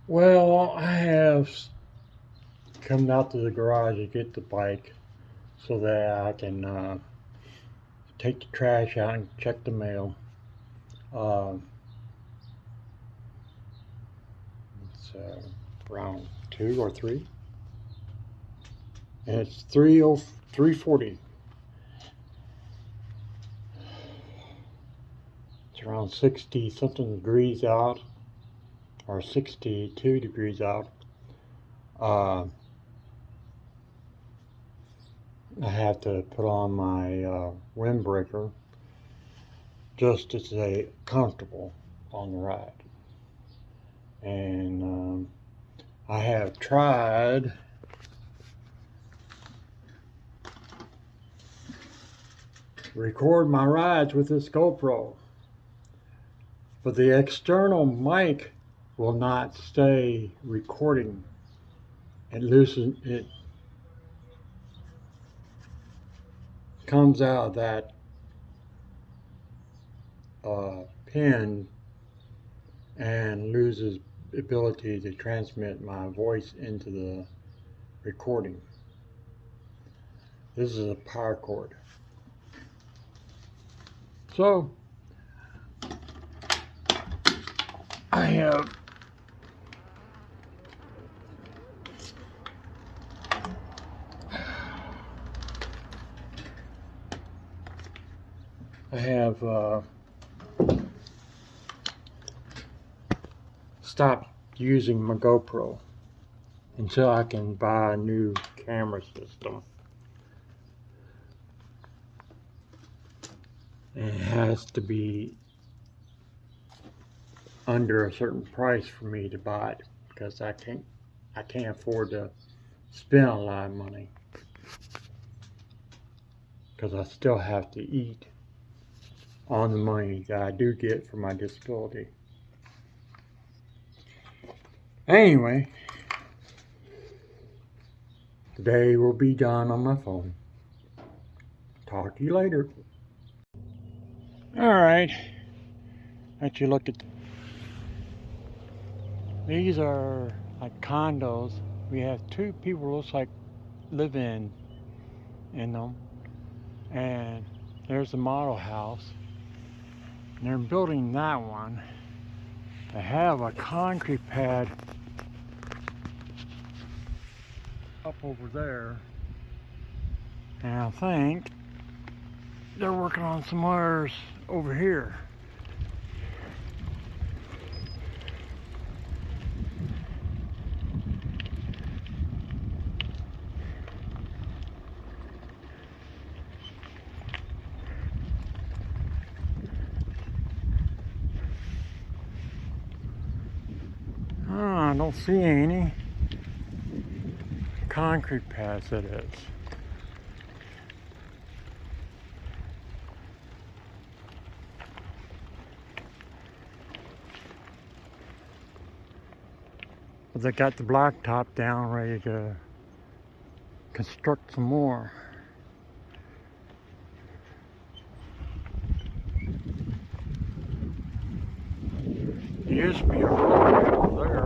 Well, I have come out to the garage to get the bike so that I can take the trash out and check the mail. Uh, it's around 2 or 3, and it's 3:40. It's around 60 something degrees out, or 62 degrees out. Uh, I have to put on my windbreaker just to stay comfortable on the ride. And I have tried to record my rides with this GoPro, but the external mic will not stay recording. It comes out of that pin and loses ability to transmit my voice into the recording. This is a power cord. So I have stopped using my GoPro until I can buy a new camera system. And it has to be under a certain price for me to buy it, because I can't afford to spend a lot of money, because I still have to eat on the money that I do get for my disability. Anyway, today will be done on my phone. Talk to you later. Alright, let you look at these. Are like condos. We have 2 people looks like live in them, and there's the model house, and they're building that one. They have a concrete pad up over there, and I think they're working on some wires over here. I don't see any concrete pads, it is. But they got the blacktop down, ready to construct some more. There used to be a road over there.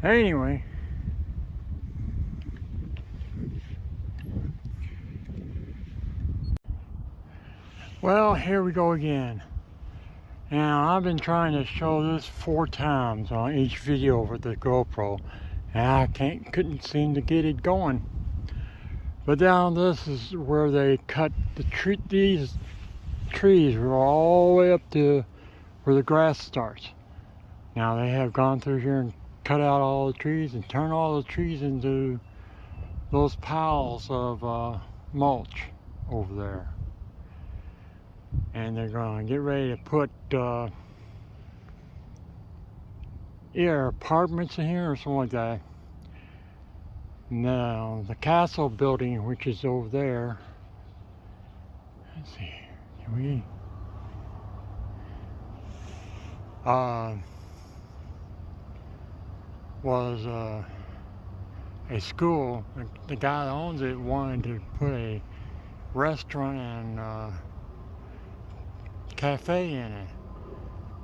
Anyway, well, here we go again. Now, I've been trying to show this 4 times on each video with the GoPro, and I couldn't seem to get it going. But down this is where they cut these trees were all the way up to where the grass starts. Now they have gone through here and cut out all the trees and turned all the trees into those piles of mulch over there. And they're going to get ready to put either apartments in here or something like that. Now the castle building, which is over there, let's see, can we was a school. The guy that owns it wanted to put a restaurant and cafe in it.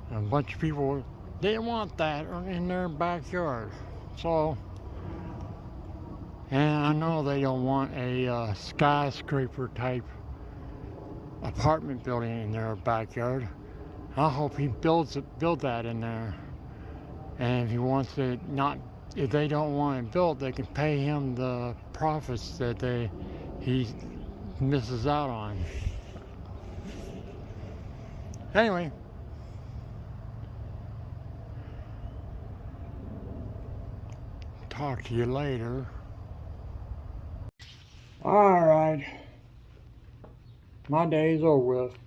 And a bunch of people didn't want that in their backyard. So, and I know they don't want a skyscraper type apartment building in their backyard. I hope he build that in there. And if he wants it not, if they don't want it built, they can pay him the profits that he misses out on. Anyway, talk to you later. Alright, my day's over with.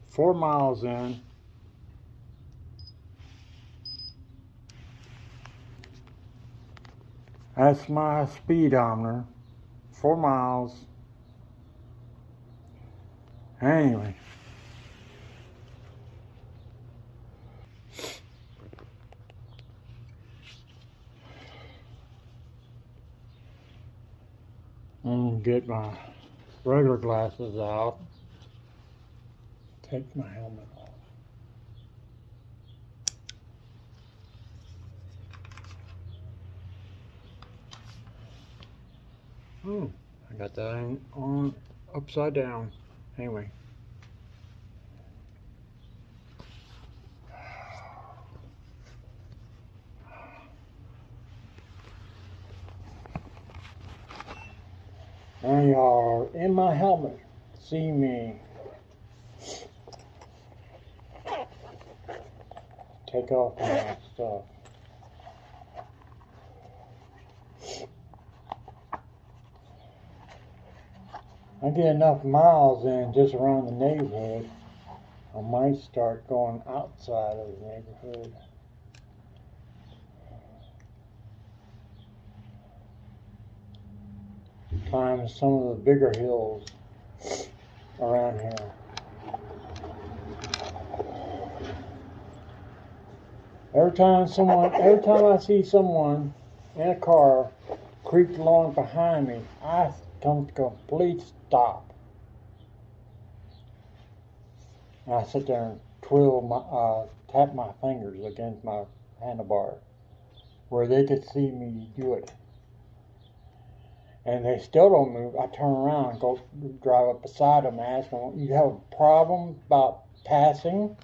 4 miles in. That's my speedometer. 4 miles. Anyway. I'm gonna get my regular glasses out. Take my helmet off. Oh, I got that on upside down. Anyway. And y'all are in my helmet. See me. Take off my stuff. I get enough miles in just around the neighborhood, I might start going outside of the neighborhood. Climb some of the bigger hills around here. Every time I see someone in a car creep along behind me, I come to complete stop. And I sit there and tap my fingers against my handlebar where they could see me do it. And they still don't move. I turn around and go drive up beside them and ask them, "You have a problem about passing?"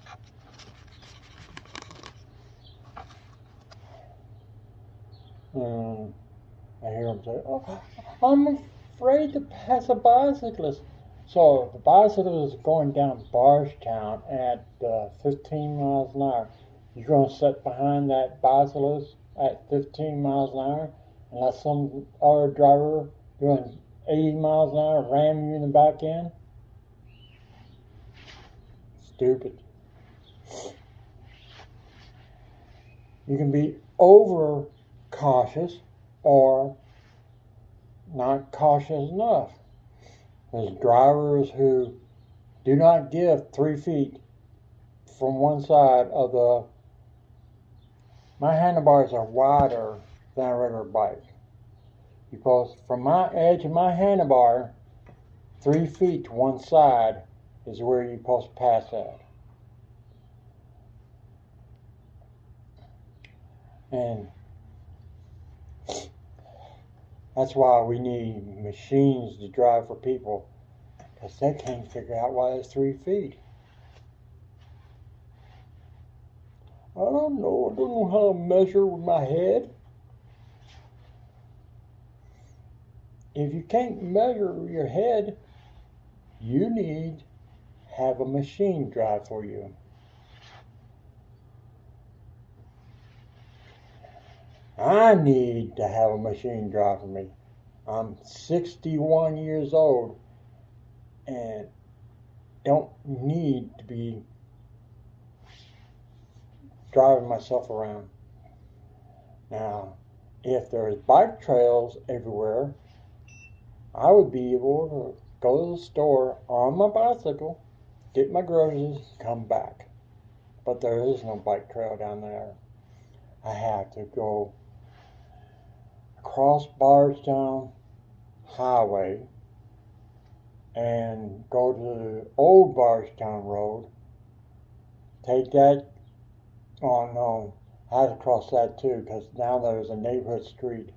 I hear them say, "Oh, I'm afraid to pass a bicyclist." So if the bicyclist is going down Bardstown at 15 miles an hour, you're going to sit behind that bicyclist at 15 miles an hour and let some other driver doing 80 miles an hour ram you in the back end? Stupid. You can be over cautious or not cautious enough. There's drivers who do not give 3 feet from one side of the... My handlebars are wider than a regular bike. Because from my edge of my handlebar, 3 feet to one side is where you're supposed to pass at. And that's why we need machines to drive for people, because they can't figure out why it's 3 feet. I don't know how to measure with my head. If you can't measure your head, you need to have a machine drive for you. I need to have a machine drive for me. I'm 61 years old and don't need to be driving myself around. Now, if there's bike trails everywhere, I would be able to go to the store on my bicycle, get my groceries, come back. But there is no bike trail down there. I have to go across Bardstown Highway and go to the old Bardstown Road take that. Oh no, I had to cross that too, because now there's a neighborhood street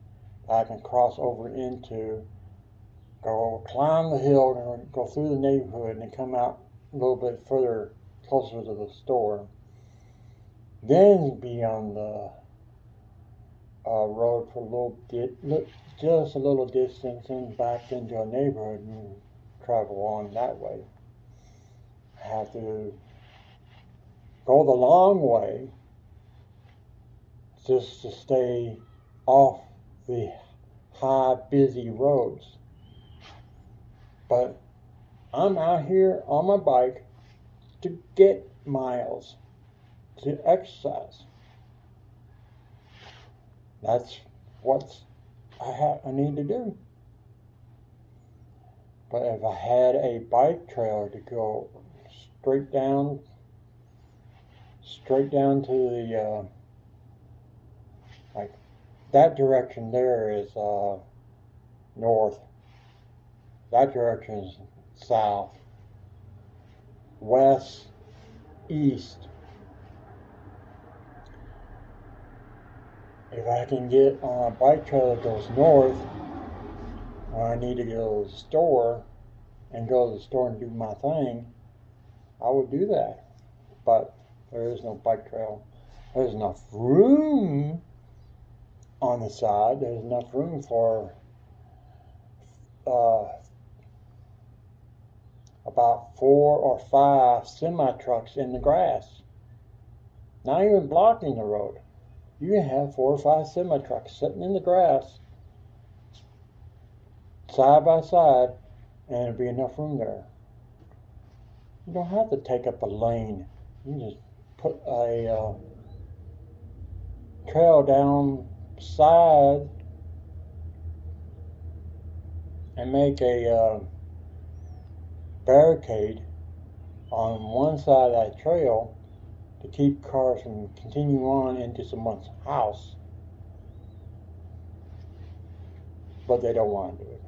that I can cross over into, go climb the hill and go through the neighborhood and then come out a little bit further, closer to the store. Then be on the road for a little bit, just a little distance, and back into a neighborhood and travel on that way. I have to go the long way just to stay off the high, busy roads. But I'm out here on my bike to get miles, to exercise. That's what I need to do. But if I had a bike trail to go straight down to the like that direction there is north. That direction is south, west, east. If I can get on a bike trail that goes north, when I need to go to the store and go to the store and do my thing, I would do that. But there is no bike trail. There's enough room on the side. There's enough room for about 4 or 5 semi-trucks in the grass. Not even blocking the road. You can have 4 or 5 semi-trucks sitting in the grass, side by side, and there'll be enough room there. You don't have to take up a lane. You can just put a trail down side and make a barricade on one side of that trail to keep cars from continuing on into someone's house. But they don't want to do it.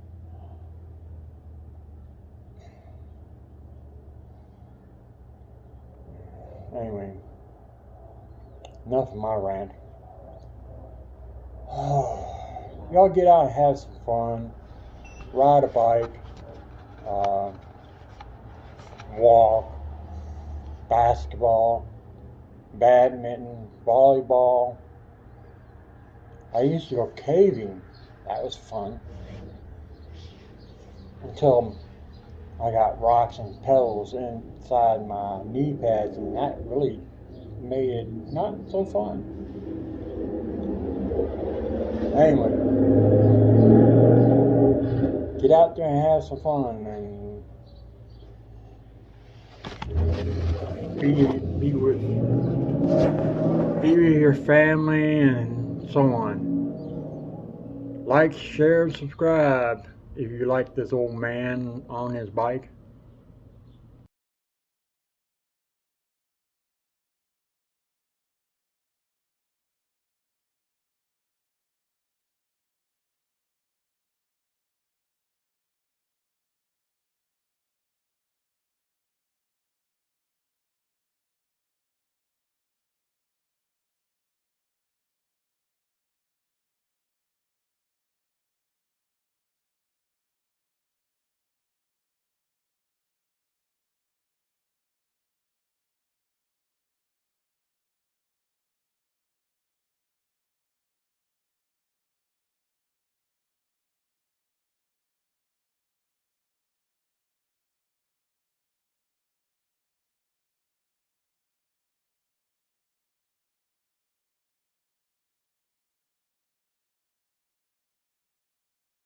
Anyway, enough of my rant. Y'all get out and have some fun. Ride a bike. Walk. Basketball. Badminton. Volleyball. I used to go caving. That was fun. Until I got rocks and pebbles inside my knee pads, and that really made it not so fun. Anyway, get out there and have some fun, and be with your family and so on. Like, share, and subscribe if you like this old man on his bike.